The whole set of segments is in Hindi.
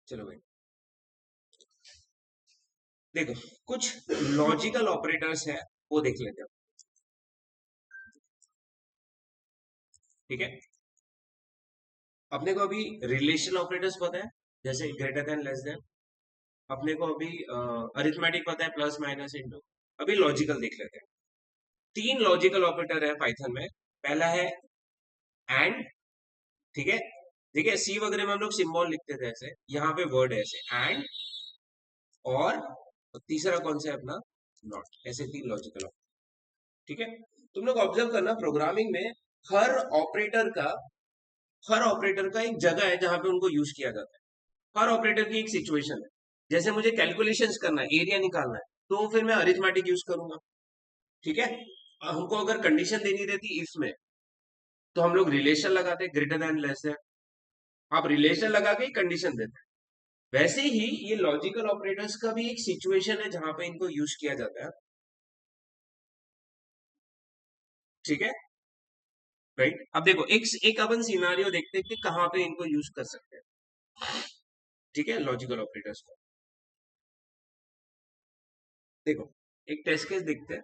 चलो भाई, देखो कुछ लॉजिकल ऑपरेटर्स हैं, वो देख लेते हैं। ठीक है, अपने को अभी रिलेशनल ऑपरेटर्स पता है, जैसे ग्रेटर देन, लेस देन। अपने को अभी अरिथमेटिक पता है, प्लस माइनस इनटू। अभी लॉजिकल देख लेते हैं। तीन लॉजिकल ऑपरेटर है पाइथन में। पहला है एंड। ठीक है, ठीक है, सी वगैरह में हम लोग सिंबल लिखते थे ऐसे, यहाँ पे वर्ड है ऐसे एंड, और तीसरा कौन सा है अपना, नॉट। ऐसे तीन लॉजिकल ऑपरेटर। ठीक है, तुम लोग ऑब्जर्व करना, प्रोग्रामिंग में हर ऑपरेटर का हर ऑपरेटर का एक जगह है जहां पे उनको यूज किया जाता है। हर ऑपरेटर की एक सिचुएशन है। जैसे मुझे कैलकुलेशंस करना है, एरिया निकालना है, तो फिर मैं अरिथमेटिक यूज करूंगा। ठीक है, हमको अगर कंडीशन देनी रहती इफ में, तो हम लोग रिलेशन लगाते, ग्रेटर देन, लेस देन। आप रिलेशन लगा के ही कंडीशन देते हैं। वैसे ही ये लॉजिकल ऑपरेटर्स का भी एक सिचुएशन है जहां पे इनको यूज किया जाता है। ठीक है, राइट। अब देखो एक एक अपन सिनारियो देखते हैं कि कहाँ पे इनको यूज कर सकते हैं। ठीक है, लॉजिकल ऑपरेटर्स को देखो, एक टेस्ट केस देखते हैं।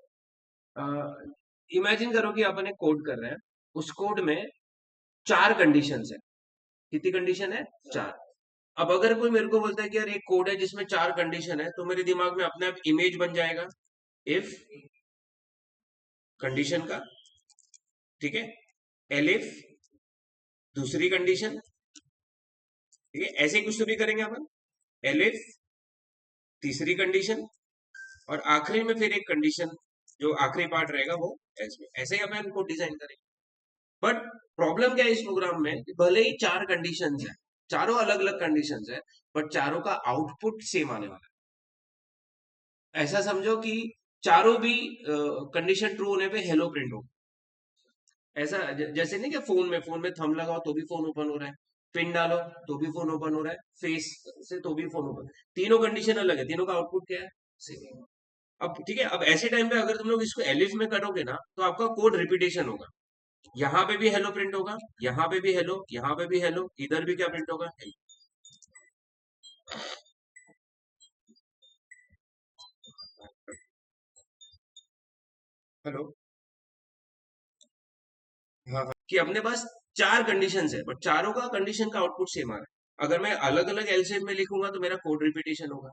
इमेजिन करो कि अपन एक कोड कर रहे हैं, उस कोड में चार कंडीशंस है। कितनी कंडीशन है? चार। अब अगर कोई मेरे को बोलता है कि यार एक कोड है जिसमें चार कंडीशन है, तो मेरे दिमाग में अपने आप इमेज बन जाएगा इफ कंडीशन का। ठीक है, एलिफ दूसरी कंडीशन। ठीक है, ऐसे ही कुछ तो भी करेंगे अपन, एलिफ तीसरी कंडीशन, और आखिरी में फिर एक कंडीशन, जो आखिरी पार्ट रहेगा वो एल्स में। ऐसे ही अपन को डिजाइन करेंगे। बट प्रॉब्लम क्या है इस प्रोग्राम में, कि भले ही चार कंडीशंस है, चारों अलग अलग कंडीशंस है, बट चारों का आउटपुट सेम आने वाला है। ऐसा समझो कि चारों भी कंडीशन ट्रू होने पे हेलो प्रिंट हो। ऐसा जैसे नहीं कि फोन में थंब लगाओ तो भी फोन ओपन हो रहा है, पिन डालो तो भी फोन ओपन हो रहा है, फेस से तो भी फोन ओपन। तीनों कंडीशन अलग है, तीनों का आउटपुट क्या है, सेम। अब ठीक है, अब ऐसे टाइम पे अगर तुम लोग इसको एलिफ में करोगे ना, तो आपका कोड रिपीटेशन होगा। यहाँ पे भी हेलो प्रिंट होगा, यहाँ पे भी हेलो, यहाँ पे भी हेलो, इधर भी क्या प्रिंट होगा, हेलो। हाँ हाँ, कि अपने पास चार कंडीशंस है, बट चारों का कंडीशन का आउटपुट सेम आ रहा है। अगर मैं अलग अलग एलसीएम में लिखूंगा तो मेरा कोड रिपीटेशन होगा।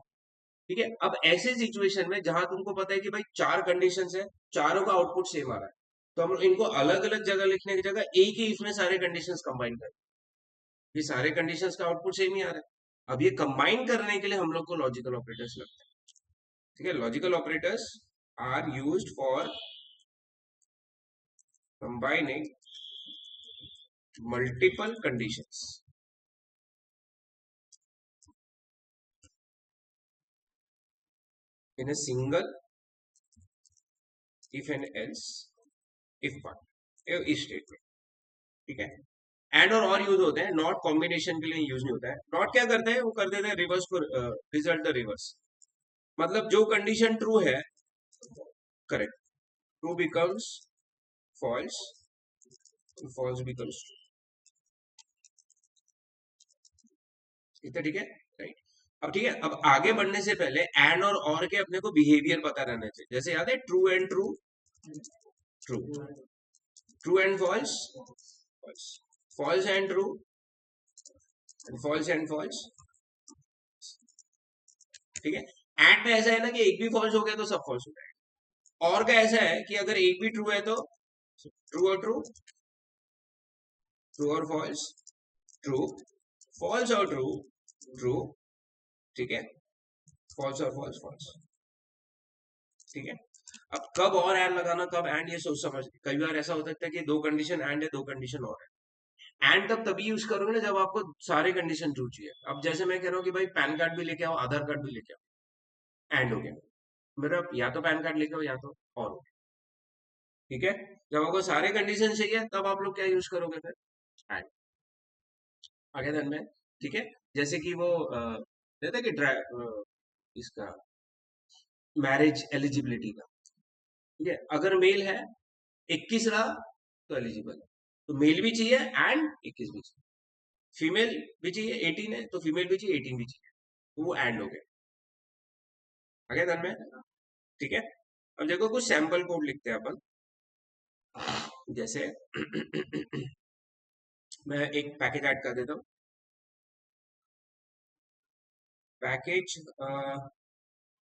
ठीक है, अब ऐसे सिचुएशन में जहां तुमको पता है कि भाई चार कंडीशंस है, चारों का आउटपुट सेम आ रहा है, तो हम इनको अलग अलग जगह लिखने की जगह एक ही इसमें सारे कंडीशंस कंबाइन करें। ये सारे कंडीशंस का आउटपुट सेम ही आ रहा है। अब ये कंबाइन करने के लिए हम लोग को लॉजिकल ऑपरेटर्स लगते हैं। ठीक है, logical operators are used for combining multiple conditions in a single if and else if part if statement. ठीक है, एंड और यूज होते हैं, नॉट कॉम्बिनेशन के लिए यूज नहीं होता है। नॉट क्या करते हैं, वो कर देते हैं रिवर्स को, रिजल्ट रिवर्स। मतलब जो कंडीशन ट्रू है, correct, true becomes false, false becomes true. इतना ठीक है, राइट। अब ठीक है, अब आगे बढ़ने से पहले एंड और के अपने को बिहेवियर पता रहना चाहिए। जैसे याद है, true and true, true, true and false, false, false and true, false and false. ठीक है, एंड में ऐसा है ना कि एक भी फॉल्स हो गया तो सब फॉल्स हो जाएगा। और का ऐसा है कि अगर एक भी ट्रू है तो ट्रू और ट्रू, ट्रू और फॉल्स, ट्रू, फॉल्स और ट्रू, ट्रू। ठीक है, फॉल्स और फॉल्स, फॉल्स। ठीक है, अब कब और एंड लगाना, कब एंड, ये सोच समझ। कई बार ऐसा हो सकता है कि दो कंडीशन एंड है, दो कंडीशन और है। एंड तब तभी यूज करोगे ना जब आपको सारे कंडीशन ट्रू चाहिए। अब जैसे मैं कह रहा हूँ कि भाई पैन कार्ड भी लेके आओ, आधार कार्ड भी लेके आओ, एंड हो गया मेरा, या तो पैन कार्ड लेके आओ या तो और हो गया। ठीक है, जब आपको सारे कंडीशन चाहिए तब आप लोग क्या यूज करोगे फिर, एंड। आगे ध्यान में, ठीक है। जैसे कि वो कहते हैं कि इसका मैरिज एलिजिबिलिटी का। ठीक है, अगर मेल है 21 रहा तो एलिजिबल है, तो मेल भी चाहिए एंड 21 भी चाहिए। फीमेल भी चाहिए 18 है तो फीमेल भी चाहिए 18 भी चाहिए, तो वो एंड हो गया। आगे ध्यान में, ठीक है। अब देखो कुछ सैंपल कोड लिखते हैं अपन, जैसे मैं एक पैकेज ऐड कर देता हूँ। Package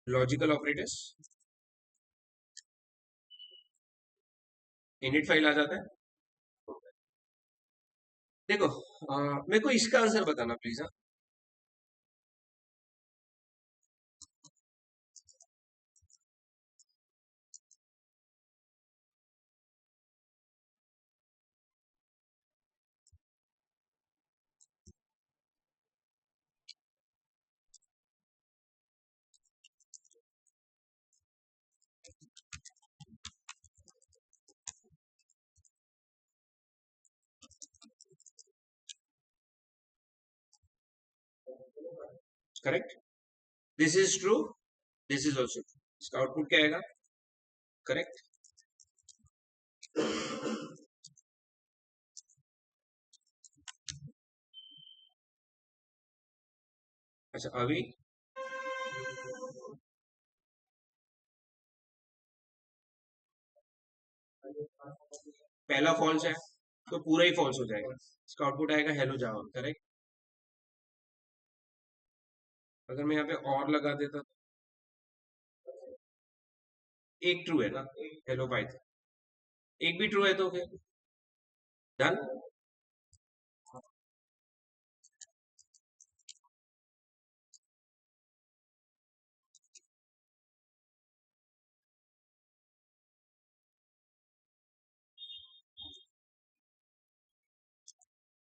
logical operators, init file आ जाता है। देखो मेरे को इसका आंसर बताना please. Correct, this is true, this is also true, इसका आउटपुट क्या आएगा? करेक्ट। अच्छा अभी पहला फॉल्स है तो पूरा ही फॉल्स हो जाएगा, इसका आउटपुट आएगा हेलो जावा। करेक्ट। अगर मैं यहाँ पे और लगा देता तो एक ट्रू है ना, हेलो पाइथन, एक भी ट्रू है तो फिर डन।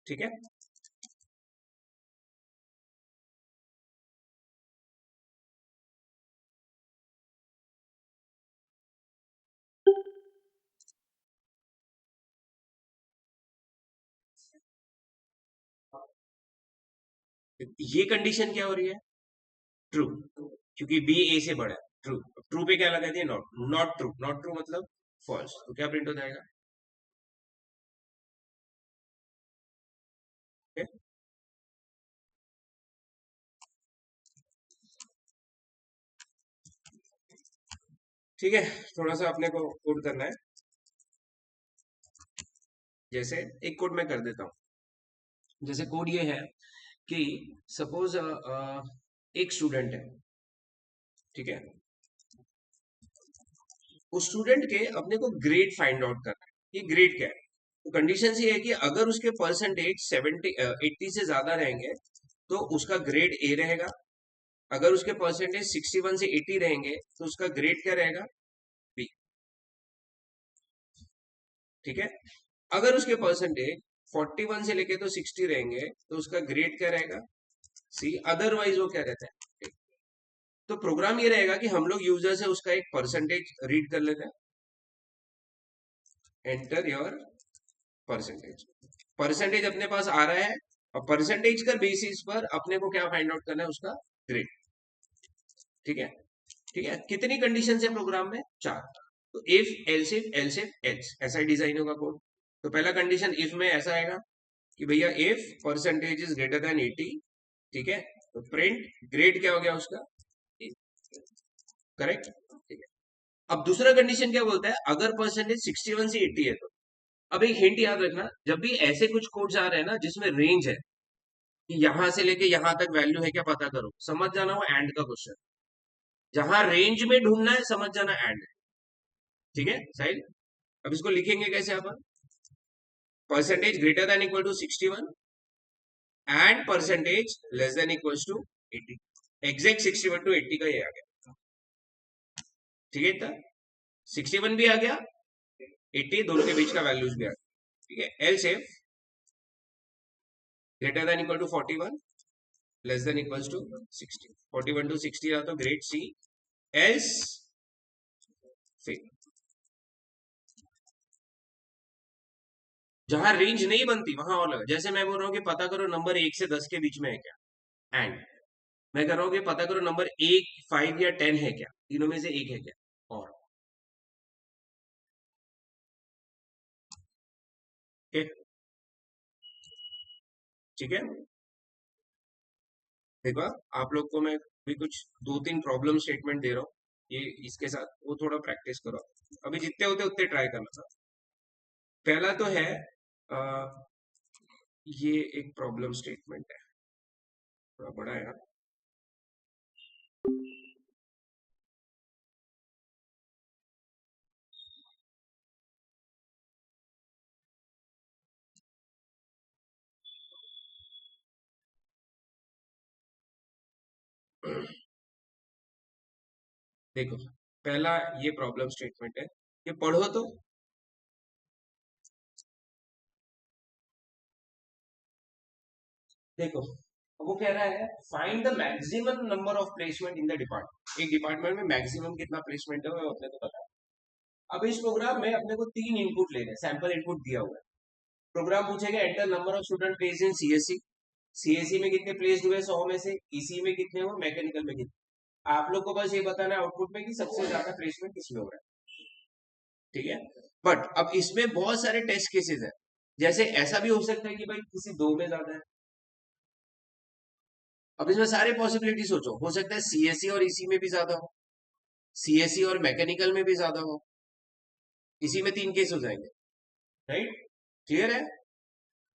ठीक है। ये कंडीशन क्या हो रही है? ट्रू, क्योंकि बी ए से बड़ा है। ट्रू, ट्रू पे क्या लगा दिया? Not, not true, not true मतलब फॉल्स, तो क्या प्रिंट हो जाएगा? Okay? ठीक है, थोड़ा सा अपने को कोड करना है। जैसे एक कोड मैं कर देता हूँ, जैसे कोड ये है कि सपोज एक स्टूडेंट है, ठीक है। उस स्टूडेंट के अपने को ग्रेड फाइंड आउट करना है, ये ग्रेड क्या है? तो कंडीशन ये है कि अगर उसके परसेंटेज 80 से ज्यादा रहेंगे तो उसका ग्रेड ए रहेगा। अगर उसके परसेंटेज 61 से 80 रहेंगे तो उसका ग्रेड क्या रहेगा? बी। ठीक है। अगर उसके परसेंटेज 41 से लेके तो 60 रहेंगे तो उसका ग्रेड क्या रहेगा? सी। अदरवाइज वो क्या रहता है? तो प्रोग्राम ये रहेगा कि हम लोग यूजर से उसका एक परसेंटेज रीड कर लेते हैं, एंटर योर परसेंटेज। परसेंटेज अपने पास आ रहा है और परसेंटेज का बेसिस पर अपने को क्या फाइंड आउट करना है? उसका ग्रेड। ठीक है। ठीक है, कितनी कंडीशन है प्रोग्राम में? 4। तो if else if else if else, ऐसा ही डिजाइन होगा कोड। तो पहला कंडीशन इफ में ऐसा आएगा कि भैया if percentage is greater than 80, ठीक है, तो प्रिंट ग्रेड क्या हो गया उसका? करेक्ट। ठीक है। अब दूसरा कंडीशन क्या बोलता है? अगर परसेंटेज 61 से 80 है तो। अब एक हिंट याद रखना, जब भी ऐसे कुछ कोड्स आ रहे हैं ना जिसमें रेंज है कि यहां से लेके यहां तक वैल्यू है क्या पता करो, समझ जाना वो एंड का क्वेश्चन। जहां रेंज में ढूंढना है समझ जाना एंड है। ठीक है साहिल। अब इसको लिखेंगे कैसे अपन? Percentage greater than equal to 61 and percentage less than equal to 80। Exact 61 to 80 का ये आ गया। ठीक है, इतना 61 भी आ गया, 80 दोनों के बीच का वैल्यूज भी आ गया। ठीक है। Else if greater than equal to 41 less than equal to 60। 41 to 60 रहा तो ग्रेड सी, एल्स फेल। जहां रेंज नहीं बनती वहां और लगा, जैसे मैं बोल रहा हूँ कि पता करो नंबर 1 से 10 के बीच में है क्या, एंड मैं कर रहा हूँ कि पता करो नंबर 1, 5 या 10 है क्या, तीनों में से एक है क्या। और okay? ठीक है, देखो आप लोग को मैं भी कुछ दो तीन प्रॉब्लम स्टेटमेंट दे रहा हूँ, ये इसके साथ वो थोड़ा प्रैक्टिस करो, अभी जितने होते उतने ट्राई करना था। पहला तो है आ, ये एक प्रॉब्लम स्टेटमेंट है, थोड़ा बड़ा है यार। देखो पहला ये प्रॉब्लम स्टेटमेंट है, ये पढ़ो तो। देखो वो कह रहा है find the maximum number of placement in the department, एक डिपार्टमेंट में मैक्सिमम कितना प्लेसमेंट है वो अपने को पता है। अब इस प्रोग्राम में अपने को तीन इनपुट लेने हैं, सैंपल इनपुट दिया हुआ है। प्रोग्राम पूछेगा enter number of student place in CSC, CSC में कितने प्लेस हुए 100 में से, ईसी में कितने हुए, मैकेनिकल में कितने। आप लोग को बस ये बताना है आउटपुट में कि सबसे ज्यादा प्लेसमेंट किसमें हो रहा है, ठीक है। बट अब इसमें बहुत सारे टेस्ट केसेस है, जैसे ऐसा भी हो सकता है कि भाई किसी दो में ज्यादा है। अब इसमें सारे पॉसिबिलिटी सोचो, हो सकता है सीएससी और ईसी में भी ज्यादा हो, सीएससी और मैकेनिकल में भी ज्यादा हो, इसी में तीन केस हो जाएंगे, राइट, क्लियर है।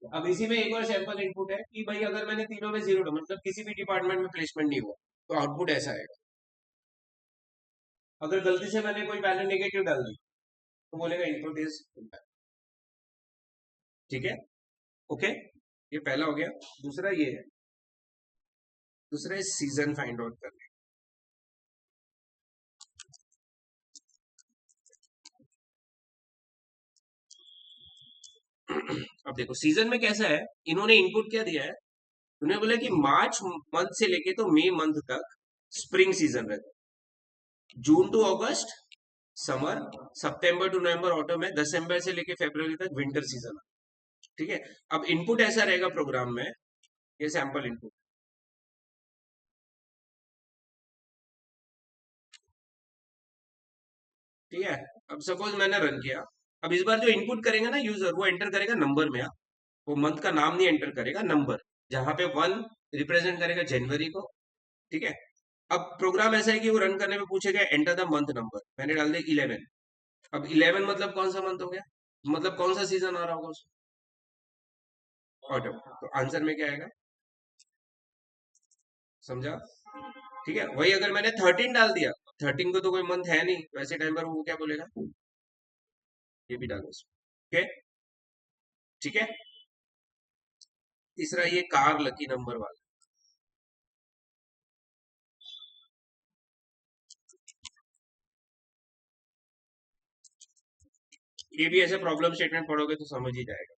अब इसी में एक और सैंपल इनपुट है कि भाई अगर मैंने तीनों में जीरो, मतलब किसी भी डिपार्टमेंट में प्लेसमेंट नहीं हुआ, तो आउटपुट ऐसा आएगा। अगर गलती से मैंने कोई वैल्यू नेगेटिव डाल दी तो बोलेगा इनपुट इज, ठीक है, ओके, ये पहला हो गया। दूसरा ये है, दूसरा है सीजन फाइंड आउट करने। अब देखो सीजन में कैसा है, इन्होंने इनपुट क्या दिया है, उन्होंने बोला कि मार्च मंथ से लेके तो मई मंथ तक स्प्रिंग सीजन रहता है, जून टू अगस्त समर, सितंबर टू नवंबर ऑटम है, दिसंबर से लेके फरवरी तक विंटर सीजन है, ठीक है। अब इनपुट ऐसा रहेगा प्रोग्राम में, ये सैंपल इनपुट, ठीक है। अब सपोज मैंने रन किया, अब इस बार जो इनपुट करेगा ना यूजर, वो एंटर करेगा नंबर में, वो मंथ का नाम नहीं एंटर करेगा, नंबर, जहां पे वन रिप्रेजेंट करेगा जनवरी को, ठीक है। अब प्रोग्राम ऐसा है कि वो रन करने में पूछेगा एंटर द मंथ नंबर, मैंने डाल दिया 11। अब 11 मतलब कौन सा मंथ हो गया, मतलब कौन सा सीजन आ रहा होगा उसमें, ऑटम, तो आंसर में क्या आएगा, समझा, ठीक है। वही अगर मैंने 13 डाल दिया, 13 को तो कोई मंथ है नहीं, वैसे टाइम पर वो क्या बोलेगा, ये भी डालो उसमें, ओके, ठीक है। तीसरा ये कार लकी नंबर वाला, ये भी ऐसे प्रॉब्लम स्टेटमेंट पढ़ोगे तो समझ ही जाएगा।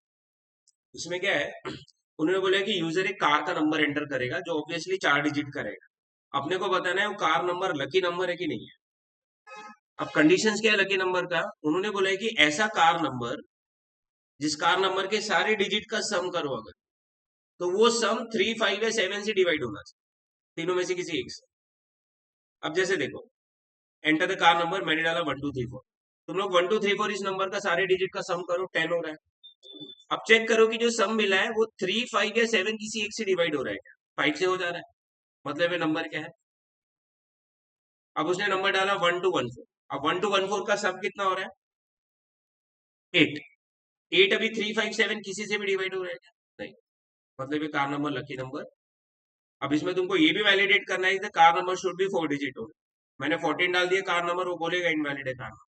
उसमें क्या है, उन्होंने बोला कि यूजर एक कार का नंबर एंटर करेगा जो ऑब्वियसली 4 डिजिट का रहेगा, अपने को बताना है वो कार नंबर लकी नंबर है कि नहीं है। अब कंडीशंस क्या है लकी नंबर का, उन्होंने बोला है कि ऐसा कार नंबर जिस कार नंबर के सारे डिजिट का सम करो अगर, तो वो सम 3, 5 या 7 से डिवाइड होना चाहिए, तीनों में से किसी एक से। अब जैसे देखो, एंटर द कार नंबर, मैंने डाला 1234, तुम लोग 1234 इस नंबर का सारे डिजिट का सम करो, 10 हो रहा है। अब चेक करो कि जो सम मिला है वो 3, 5 या 7 किसी एक से डिवाइड हो रहा है क्या, 5 से हो जा रहा है, मतलब ये नंबर क्या है। अब उसने नंबर डाला 1214, अब 1214 का सम कितना हो रहा है, 8, 8 अभी 3, 5, 7 किसी से भी डिवाइड हो रहा है क्या, नहीं, मतलब ये कार नंबर लकी नंबर। अब इसमें तुमको ये भी वैलिडेट करना है कि car number should be 4 digit हो, मैंने 14 डाल दिया कार नंबर, वो बोलेगा इनवैलिड है कार नंबर,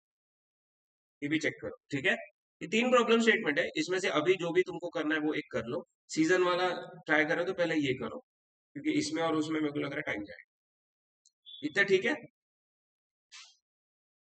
ये भी चेक करो, ठीक है। ये तीन प्रॉब्लम स्टेटमेंट है, इसमें से अभी जो भी तुमको करना है वो एक कर लो, सीजन वाला ट्राई करो तो पहले ये करो, क्योंकि इसमें और उसमें मेरे को लग रहा है टाइम जाएगा, इतना ठीक है।